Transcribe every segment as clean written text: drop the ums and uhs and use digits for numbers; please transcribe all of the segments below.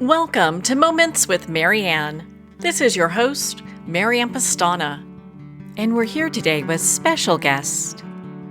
Welcome to Moments with Marianne. This is your host, Marianne Pastana. And we're here today with special guest,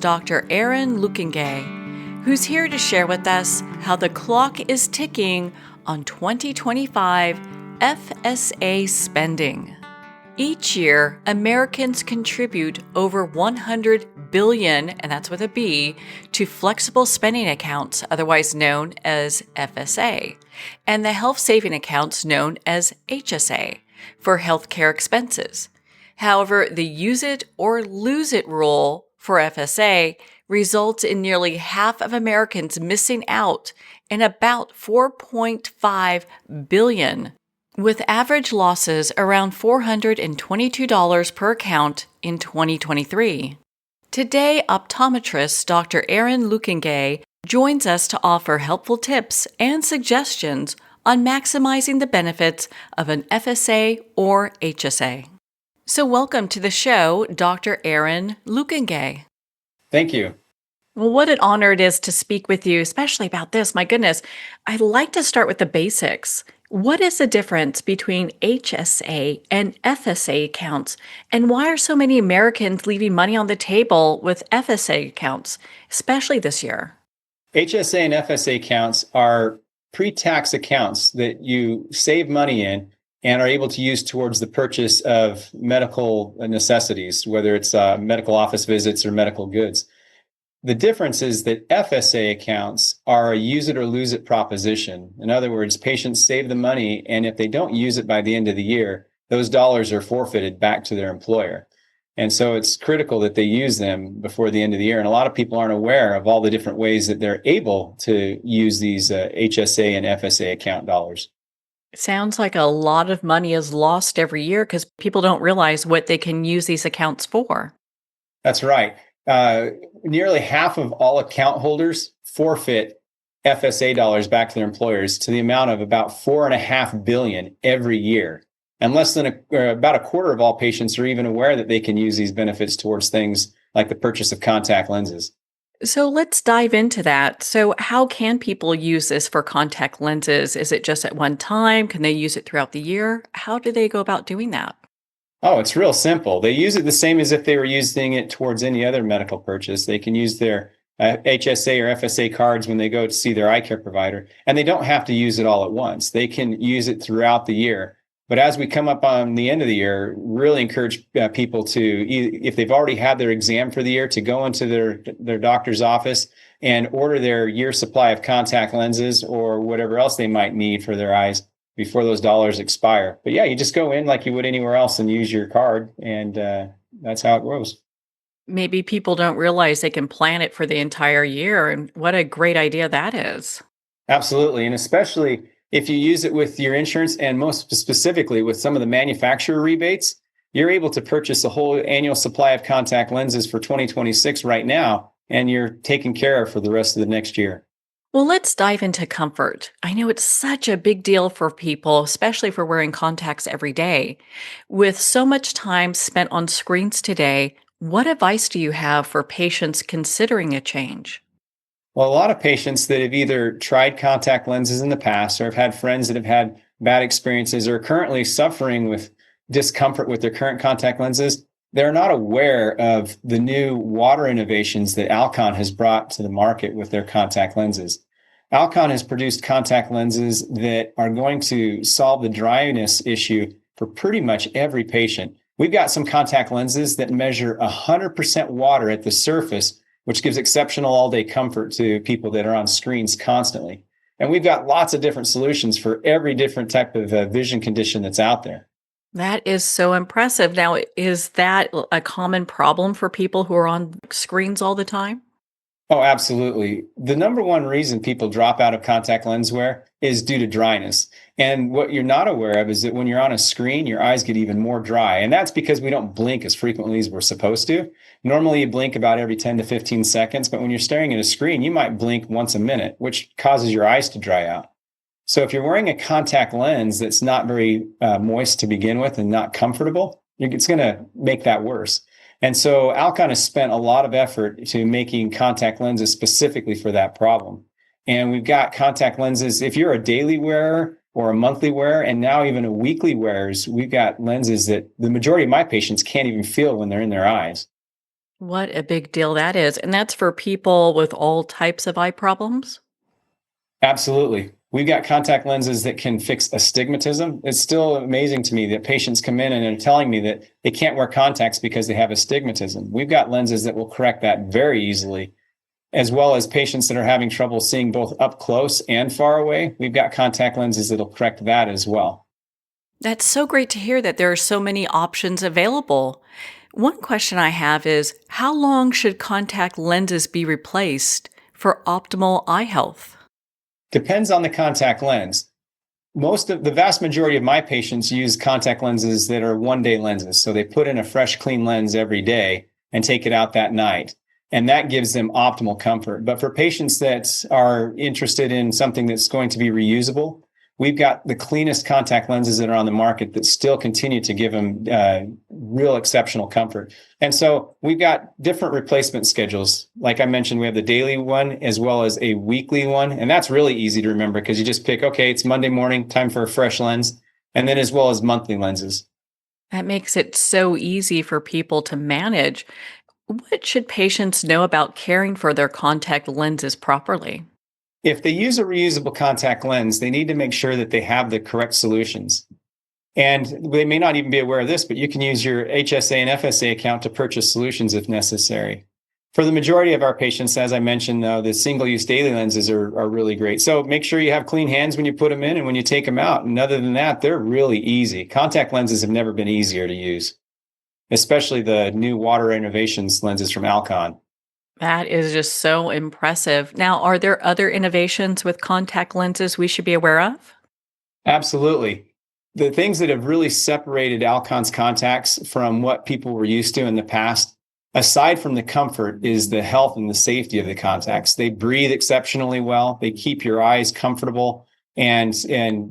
Dr. Luekenga, who's here to share with us how the clock is ticking on 2025 FSA spending. Each year, Americans contribute over 100 billion, and that's with a B, to flexible spending accounts, otherwise known as FSA, and the health saving accounts known as HSA for healthcare expenses. However, the use it or lose it rule for FSA results in nearly half of Americans missing out in about 4.5 billion, with average losses around $422 per account in 2023. Today, optometrist Dr. Luekenga joins us to offer helpful tips and suggestions on maximizing the benefits of an FSA or HSA. So welcome to the show, Dr. Luekenga. Thank you. Well, what an honor it is to speak with you, especially about this. My goodness, I'd like to start with the basics. What is the difference between HSA and FSA accounts, and why are so many Americans leaving money on the table with FSA accounts, especially this year? HSA and FSA accounts are pre-tax accounts that you save money in and are able to use towards the purchase of medical necessities, whether it's medical office visits or medical goods. The difference is that FSA accounts are a use it or lose it proposition. In other words, patients save the money, and if they don't use it by the end of the year, those dollars are forfeited back to their employer. And so it's critical that they use them before the end of the year. And a lot of people aren't aware of all the different ways that they're able to use these HSA and FSA account dollars. It sounds like a lot of money is lost every year because people don't realize what they can use these accounts for. That's right. Nearly half of all account holders forfeit FSA dollars back to their employers to the amount of about $4.5 billion every year. And less than about a quarter of all patients are even aware that they can use these benefits towards things like the purchase of contact lenses. So let's dive into that. So how can people use this for contact lenses? Is it just at one time? Can they use it throughout the year? How do they go about doing that? Oh, it's real simple. They use it the same as if they were using it towards any other medical purchase. They can use their HSA or FSA cards when they go to see their eye care provider, and they don't have to use it all at once. They can use it throughout the year. But as we come up on the end of the year, really encourage people to, if they've already had their exam for the year, to go into their doctor's office and order their year supply of contact lenses or whatever else they might need for their eyes before those dollars expire. But yeah, you just go in like you would anywhere else and use your card, and that's how it goes. Maybe people don't realize they can plan it for the entire year, and what a great idea that is. Absolutely, and especially if you use it with your insurance, and most specifically with some of the manufacturer rebates, you're able to purchase a whole annual supply of contact lenses for 2026 right now, and you're taken care of for the rest of the next year. Well, let's dive into comfort. I know it's such a big deal for people, especially for wearing contacts every day. With so much time spent on screens today, what advice do you have for patients considering a change? Well, a lot of patients that have either tried contact lenses in the past or have had friends that have had bad experiences or are currently suffering with discomfort with their current contact lenses, they're not aware of the new water innovations that Alcon has brought to the market with their contact lenses. Alcon has produced contact lenses that are going to solve the dryness issue for pretty much every patient. We've got some contact lenses that measure 100% water at the surface, which gives exceptional all-day comfort to people that are on screens constantly. And we've got lots of different solutions for every different type of vision condition that's out there. That is so impressive. Now, is that a common problem for people who are on screens all the time? Oh, absolutely. The number one reason people drop out of contact lens wear is due to dryness. And what you're not aware of is that when you're on a screen, your eyes get even more dry. And that's because we don't blink as frequently as we're supposed to. Normally, you blink about every 10 to 15 seconds, but when you're staring at a screen, you might blink once a minute, which causes your eyes to dry out. So if you're wearing a contact lens that's not very moist to begin with and not comfortable, it's going to make that worse. And so Alcon has spent a lot of effort to making contact lenses specifically for that problem. And we've got contact lenses. If you're a daily wearer or a monthly wear, and now even a weekly wears. We've got lenses that the majority of my patients can't even feel when they're in their eyes. What a big deal that is. And that's for people with all types of eye problems? Absolutely. We've got contact lenses that can fix astigmatism. It's still amazing to me that patients come in and are telling me that they can't wear contacts because they have astigmatism. We've got lenses that will correct that very easily, as well as patients that are having trouble seeing both up close and far away. We've got contact lenses that'll correct that as well. That's so great to hear that there are so many options available. One question I have is how long should contact lenses be replaced for optimal eye health? Depends on the contact lens. The vast majority of my patients use contact lenses that are 1-day lenses. So they put in a fresh, clean lens every day and take it out that night. And that gives them optimal comfort. But for patients that are interested in something that's going to be reusable, we've got the cleanest contact lenses that are on the market that still continue to give them real exceptional comfort. And so we've got different replacement schedules. Like I mentioned, we have the daily one as well as a weekly one. And that's really easy to remember because you just pick, okay, it's Monday morning, time for a fresh lens. And then as well as monthly lenses. That makes it so easy for people to manage. What should patients know about caring for their contact lenses properly? If they use a reusable contact lens, they need to make sure that they have the correct solutions. And they may not even be aware of this, but you can use your HSA and FSA account to purchase solutions if necessary. For the majority of our patients, as I mentioned, though, the single-use daily lenses are really great. So make sure you have clean hands when you put them in and when you take them out. And other than that, they're really easy. Contact lenses have never been easier to use, especially the new Water Innovations lenses from Alcon. That is just so impressive. Now, are there other innovations with contact lenses we should be aware of? Absolutely. The things that have really separated Alcon's contacts from what people were used to in the past, aside from the comfort, is the health and the safety of the contacts. They breathe exceptionally well. They keep your eyes comfortable and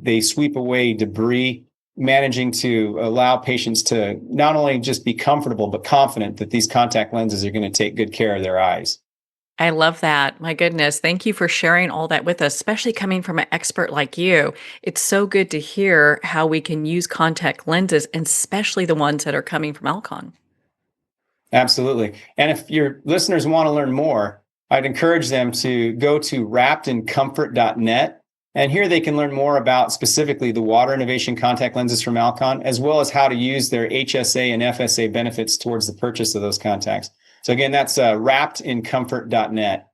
they sweep away debris, managing to allow patients to not only just be comfortable, but confident that these contact lenses are going to take good care of their eyes. I love that. My goodness. Thank you for sharing all that with us, especially coming from an expert like you. It's so good to hear how we can use contact lenses, and especially the ones that are coming from Alcon. Absolutely. And if your listeners want to learn more, I'd encourage them to go to wrappedincomfort.net. And here they can learn more about specifically the Water Innovation contact lenses from Alcon, as well as how to use their HSA and FSA benefits towards the purchase of those contacts. So again, that's wrappedincomfort.net.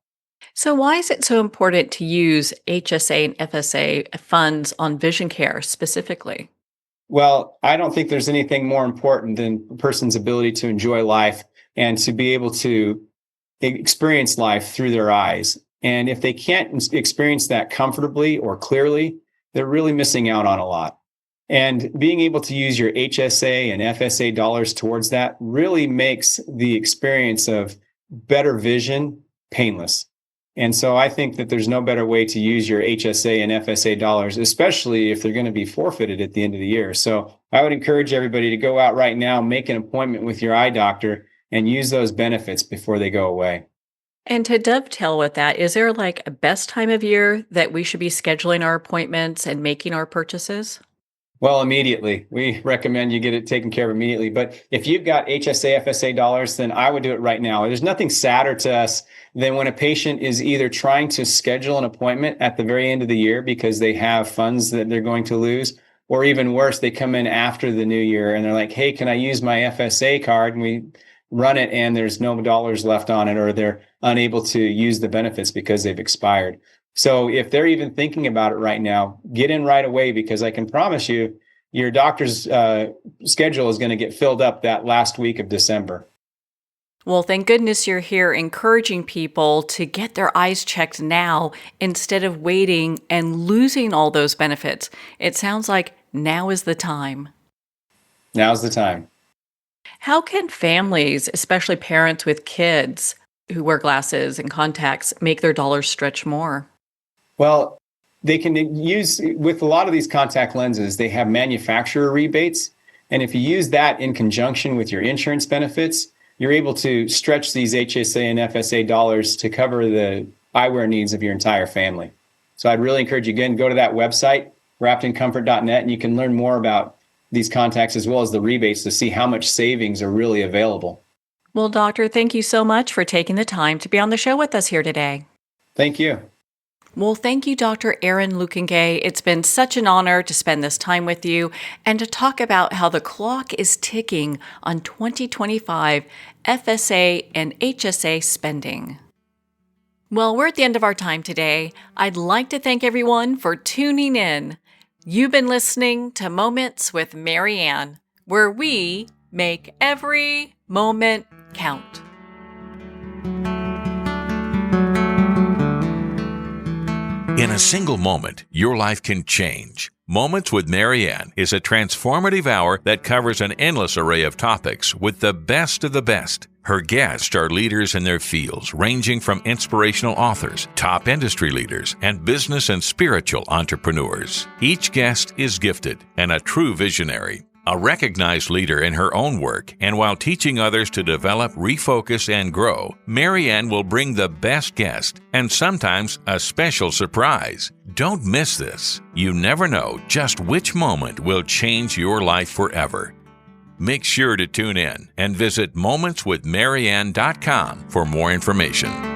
So, why is it so important to use HSA and FSA funds on vision care specifically? Well, I don't think there's anything more important than a person's ability to enjoy life and to be able to experience life through their eyes. And if they can't experience that comfortably or clearly, they're really missing out on a lot. And being able to use your HSA and FSA dollars towards that really makes the experience of better vision painless. And so I think that there's no better way to use your HSA and FSA dollars, especially if they're going to be forfeited at the end of the year. So I would encourage everybody to go out right now, make an appointment with your eye doctor, and use those benefits before they go away. And to dovetail with that, is there like a best time of year that we should be scheduling our appointments and making our purchases? Well, immediately. We recommend you get it taken care of immediately. But if you've got HSA, FSA dollars, then I would do it right now. There's nothing sadder to us than when a patient is either trying to schedule an appointment at the very end of the year because they have funds that they're going to lose, or even worse, they come in after the new year and they're like, hey, can I use my FSA card? And we run it and there's no dollars left on it, or they're unable to use the benefits because they've expired. So if they're even thinking about it right now, get in right away, because I can promise you your doctor's schedule is going to get filled up that last week of December. Well, thank goodness you're here encouraging people to get their eyes checked now instead of waiting and losing all those benefits. It sounds like now is the time. Now's the time. How can families, especially parents with kids who wear glasses and contacts, make their dollars stretch more? Well, they can use, with a lot of these contact lenses, they have manufacturer rebates. And if you use that in conjunction with your insurance benefits, you're able to stretch these HSA and FSA dollars to cover the eyewear needs of your entire family. So I'd really encourage you, again, go to that website, wrappedincomfort.net, and you can learn more about these contacts as well as the rebates to see how much savings are really available. Well, Doctor, thank you so much for taking the time to be on the show with us here today. Thank you. Well, thank you, Dr. Aaron Luekenga. It's been such an honor to spend this time with you and to talk about how the clock is ticking on 2025 FSA and HSA spending. Well, we're at the end of our time today. I'd like to thank everyone for tuning in. You've been listening to Moments with Marianne, where we make every moment count. In a single moment, your life can change. Moments with Marianne is a transformative hour that covers an endless array of topics with the best of the best. Her guests are leaders in their fields, ranging from inspirational authors, top industry leaders, and business and spiritual entrepreneurs. Each guest is gifted and a true visionary. A recognized leader in her own work, and while teaching others to develop, refocus, and grow, Marianne will bring the best guest and sometimes a special surprise. Don't miss this. You never know just which moment will change your life forever. Make sure to tune in and visit momentswithmarianne.com for more information.